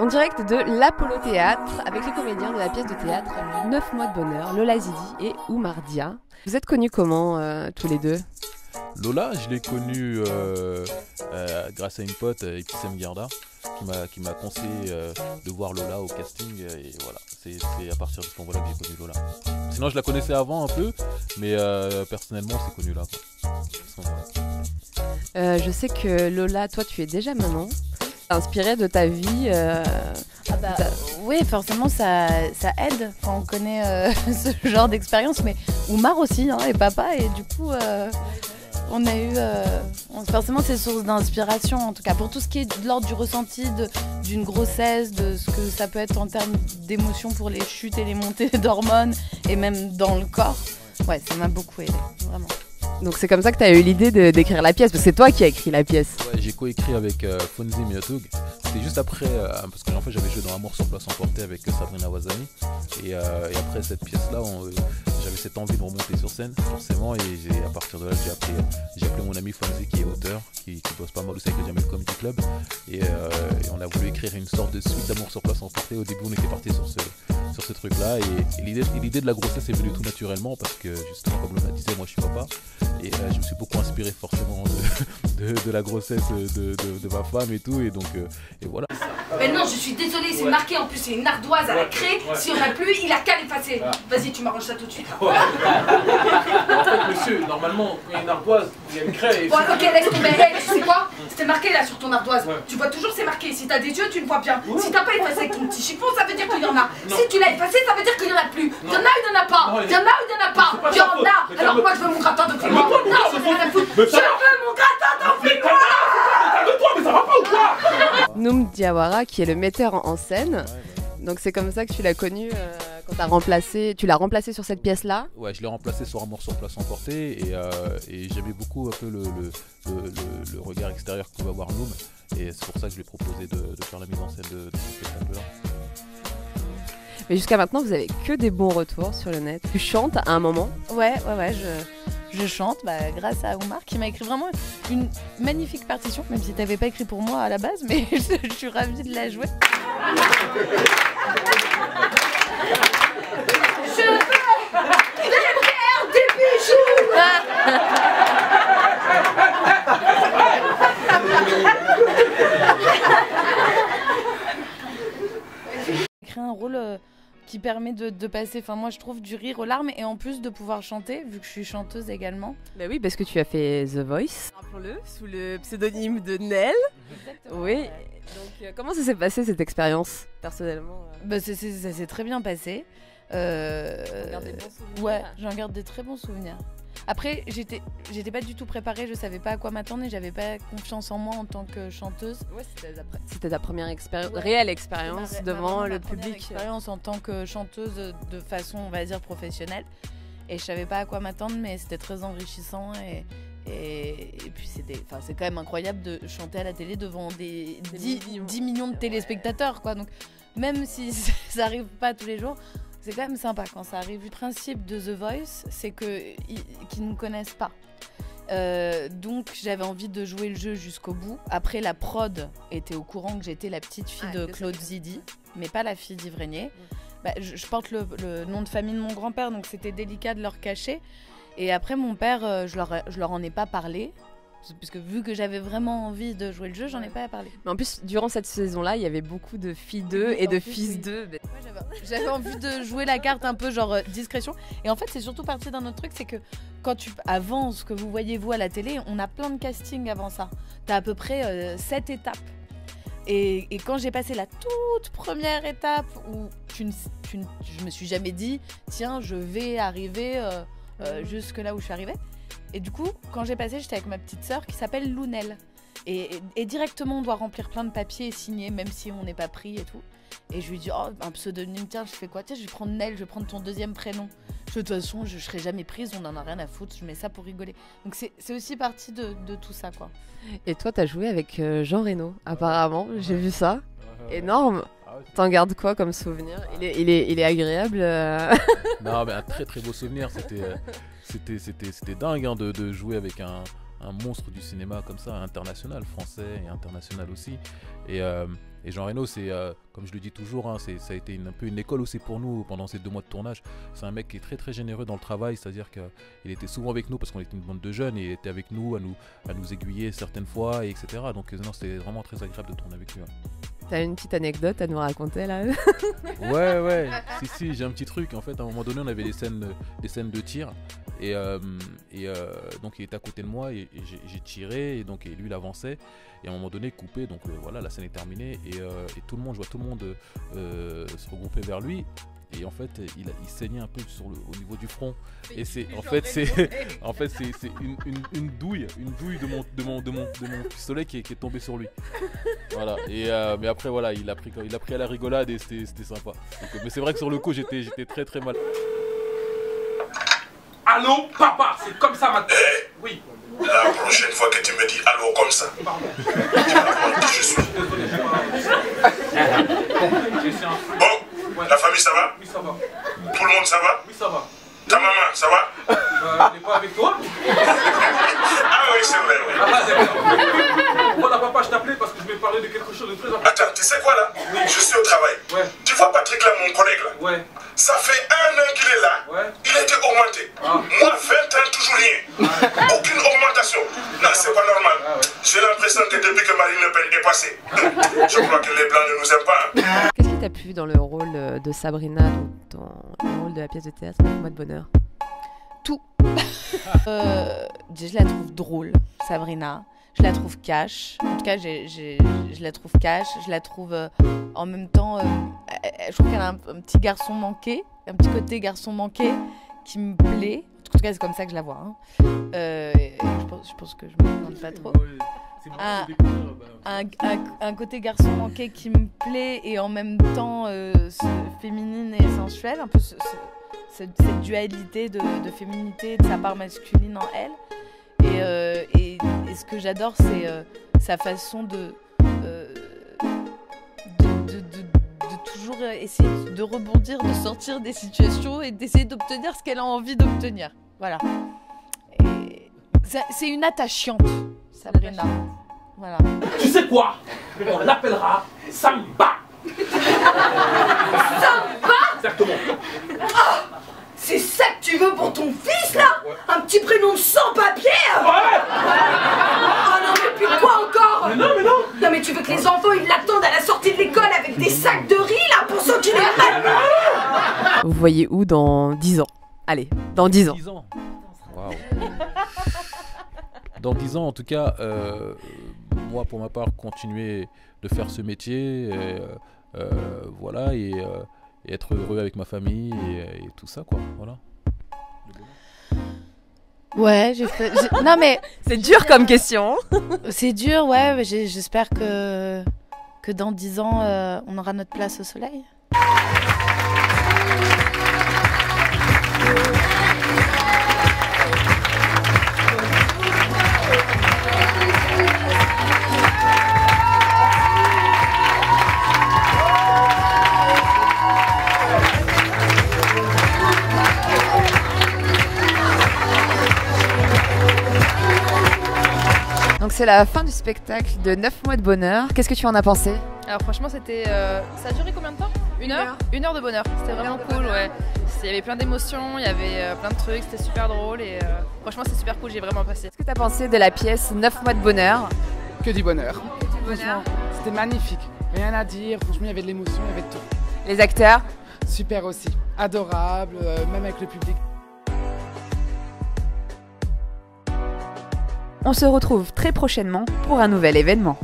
En direct de l'Apollo Théâtre avec les comédiens de la pièce de théâtre 9 mois de bonheur, Lola Zidi et Oumar Dia. Vous êtes connus comment tous les deux? Lola, je l'ai connue grâce à une pote, Epissem Garda, qui m'a conseillé de voir Lola au casting. Et voilà, c'est à partir de ce moment-là que j'ai connu Lola. Sinon, je la connaissais avant un peu, mais personnellement, on s'est connus là. Je sais que Lola, toi, tu es déjà maman. Inspirée de ta vie Oui, forcément, ça aide quand on connaît ce genre d'expérience. Mais Oumar aussi, hein, et papa. Et du coup, on a eu forcément ces sources d'inspiration, en tout cas pour tout ce qui est de l'ordre du ressenti d'une grossesse, de ce que ça peut être en termes d'émotions pour les chutes et les montées d'hormones, et même dans le corps. Ouais, ça m'a beaucoup aidé, vraiment. Donc c'est comme ça que tu as eu l'idée d'écrire la pièce, parce que c'est toi qui as écrit la pièce. Ouais, j'ai coécrit avec Fonzi Miatug. C'était juste après, parce que en fait j'avais joué dans Amour sur place emporté avec Sabrina Wazani. Et après cette pièce-là, j'avais cette envie de remonter sur scène, forcément. Et à partir de là, j'ai appelé mon ami Fonzi qui est auteur, qui bosse pas mal aussi avec le Jamel Comedy Club. Et on a voulu écrire une sorte de suite d'Amour sur place emporté. Au début, on était parti sur ce truc-là. Et l'idée de la grossesse est venue tout naturellement, parce que justement, comme Lola disait, moi je suis papa. Et je me suis beaucoup inspiré forcément de la grossesse de ma femme et tout, et donc et voilà. Mais non, je suis désolée, c'est marqué en plus, c'est une ardoise à la craie. S'il n'y en a plus, il a qu'à l'effacer. Vas-y, tu m'arranges ça tout de suite. En fait, monsieur, normalement, il y a une ardoise, il y a une craie. Bon, ok, laisse tomber. Hey, tu sais quoi? C'était marqué là sur ton ardoise. Tu vois toujours, c'est marqué. Si t'as des yeux, tu le vois bien. Si t'as pas effacé avec ton petit chiffon, ça veut dire qu'il y en a. Si tu l'as effacé, ça veut dire qu'il y en a plus. Il y en a ou il y en a pas? Il y en a ou il y en a pas? Il y en a. Alors moi, je veux mon gratin de primo. Non, je veux rien foutre. Je veux mon gratin de primo. Calme-toi, mais ça va pas ou quoi? Noum Diawara, qui est le metteur en scène. Donc c'est comme ça que tu l'as connu quand tu l'as remplacé sur cette pièce-là. Ouais, je l'ai remplacé sur Amour sur place emporté, et j'aimais beaucoup un peu le regard extérieur que pouvait avoir Noum, et c'est pour ça que je lui ai proposé de faire la mise en scène de ce spectacle-là. Mais jusqu'à maintenant, vous avez que des bons retours sur le net. Tu chantes à un moment? Ouais, je chante grâce à Oumar qui m'a écrit vraiment une magnifique partition, même si t'avais pas écrit pour moi à la base, mais je suis ravie de la jouer. Je veux des pierres, des bijoux. Écrit un rôle qui permet de passer, moi je trouve, du rire aux larmes, et en plus de pouvoir chanter, vu que je suis chanteuse également. Bah oui, parce que tu as fait The Voice, rappelons-le, sous le pseudonyme de Nel. Exactement. Oui. Ouais. Donc comment ça s'est passé cette expérience, personnellement? Ça s'est très bien passé. Ouais, j'en garde des très bons souvenirs. Après, j'étais pas du tout préparée, je savais pas à quoi m'attendre, et j'avais pas confiance en moi en tant que chanteuse. Ouais, c'était ta première réelle expérience devant le public. Expérience en tant que chanteuse de façon, on va dire, professionnelle. Et je savais pas à quoi m'attendre, mais c'était très enrichissant, et puis c'est quand même incroyable de chanter à la télé devant des 10 millions de téléspectateurs, quoi. Donc même si ça arrive pas tous les jours, c'est quand même sympa quand ça arrive. Le principe de The Voice, c'est qu'ils ne me connaissent pas. Donc j'avais envie de jouer le jeu jusqu'au bout. Après, la prod était au courant que j'étais la petite fille de Claude Zidi, mais pas la fille d'Yves Régnier. Je porte le nom de famille de mon grand-père, donc c'était délicat de leur cacher. Et après, mon père, je leur en ai pas parlé. Puisque vu que j'avais vraiment envie de jouer le jeu, j'en ai pas parlé. Mais en plus, durant cette saison-là, il y avait beaucoup de filles d'eux et de fils d'eux. Ouais, j'avais envie de jouer la carte un peu genre discrétion. Et en fait, c'est surtout parti d'un autre truc, c'est que quand tu avances, ce que vous voyez vous à la télé, on a plein de castings avant ça. T'as à peu près 7 étapes. Et quand j'ai passé la toute première étape où je me suis jamais dit, tiens, je vais arriver jusque là où je suis arrivée. Et du coup, quand j'ai passé, j'étais avec ma petite sœur qui s'appelle Lounel. Et directement, on doit remplir plein de papiers et signer, même si on n'est pas pris et tout. Et je lui dis, oh, un pseudonyme, tiens, je fais quoi? Tiens, je vais prendre Nel, je vais prendre ton deuxième prénom. De toute façon, je serai jamais prise, on en a rien à foutre, je mets ça pour rigoler. Donc c'est aussi partie de tout ça, quoi. Et toi, t'as joué avec Jean Reno, apparemment, j'ai vu ça. Énorme. T'en gardes quoi comme souvenir? Il est agréable. Non, mais un très très beau souvenir. C'était dingue, hein, de jouer avec un un monstre du cinéma comme ça, international, français et international aussi. Et Jean Reno, c'est, comme je le dis toujours, hein, ça a été un peu une école aussi pour nous pendant ces 2 mois de tournage. C'est un mec qui est très très généreux dans le travail, c'est-à-dire qu'il était souvent avec nous parce qu'on était une bande de jeunes et il était avec nous, à nous aiguiller certaines fois, et etc. Donc non, c'était vraiment très agréable de tourner avec lui. Ouais. T'as une petite anecdote à nous raconter là? Ouais, si, j'ai un petit truc. En fait, à un moment donné, on avait des scènes de tir. Et donc, il était à côté de moi et j'ai tiré. Et lui, il avançait. Et à un moment donné, coupé. Donc voilà, la scène est terminée. Et tout le monde, je vois tout le monde se regrouper vers lui. Et en fait, il saignait un peu au niveau du front. Et c'est une douille de mon pistolet qui est tombée sur lui. Voilà. Et mais après voilà, il a pris à la rigolade et c'était sympa. Donc, mais c'est vrai que sur le coup, j'étais très très mal. Allô, papa, c'est comme ça maintenant. Oui. La prochaine fois que tu me dis allô comme ça, tu vas voir qui je suis. Bon, la famille ça va? Oui, ça va. Tout le monde ça va? Oui, ça va. Ta maman ça va? Elle n'est pas avec toi? Ah oui, c'est vrai, oui. Ah, d'accord. Voilà, papa, je t'appelais parce que je vais parler de quelque chose de très important. Attends, tu sais quoi là? Oui. Je suis au travail. Ouais. Tu vois Patrick là, mon collègue là? Ouais. Ça fait 1 an qu'il est là. Ouais. Il a été augmenté. Ah. Moi, 20 ans, toujours rien. Ah. Aucune augmentation. Non, c'est pas normal. Ah, ouais. J'ai l'impression que depuis que Marine Le Pen est passée, je crois que les Blancs ne nous aiment pas. Hein. Qu'est-ce qui t'a plu dans le rôle de Sabrina, dans le rôle de la pièce de théâtre 9 mois de bonheur? Tout. Je la trouve drôle, Sabrina. Je la trouve cash. En tout cas, je la trouve cash. Je la trouve en même temps. Je trouve qu'elle a un petit garçon manqué, un petit côté garçon manqué qui me plaît. En tout cas, c'est comme ça que je la vois. Hein. Je pense que je me demande pas trop. Un côté garçon manqué qui me plaît et en même temps féminine et sensuelle. Un peu cette dualité de féminité de sa part masculine en elle. Et ce que j'adore, c'est sa façon de toujours essayer de rebondir, de sortir des situations et d'essayer d'obtenir ce qu'elle a envie d'obtenir. Voilà. Et c'est une attachante, Sabrina. Voilà. Tu sais quoi? On l'appellera Samba. Samba? Exactement. Oh, c'est ça que tu veux pour ton fils là? Ouais. Un petit prénom sans papier? Ouais. Oh non, mais puis quoi encore? Mais non. Non mais tu veux que les enfants ils l'attendent à la sortie de l'école avec des sacs de riz là pour s'enculer le mal? Vous voyez où dans 10 ans? Allez, dans 10 ans. 10 ans. Waouh. Dans 10 ans, en tout cas, moi, pour ma part, continuer de faire ce métier, voilà, et être heureux avec ma famille et tout ça, quoi. Voilà. Ouais, non mais C'est dur comme question. c'est dur, ouais. Mais j'espère que dans 10 ans, on aura notre place au soleil. Donc c'est la fin du spectacle de 9 mois de bonheur. Qu'est-ce que tu en as pensé? Alors franchement c'était... ça a duré combien de temps? Une heure. Une heure de bonheur, c'était vraiment cool, ouais. Il y avait plein d'émotions, il y avait plein de trucs, c'était super drôle et franchement c'est super cool, j'ai vraiment apprécié. Qu'est-ce que tu as pensé de la pièce 9 mois de bonheur? Que du bonheur. Franchement, c'était magnifique. Rien à dire, franchement il y avait de l'émotion, il y avait de tout. Les acteurs? Super aussi, adorable, même avec le public. On se retrouve très prochainement pour un nouvel événement.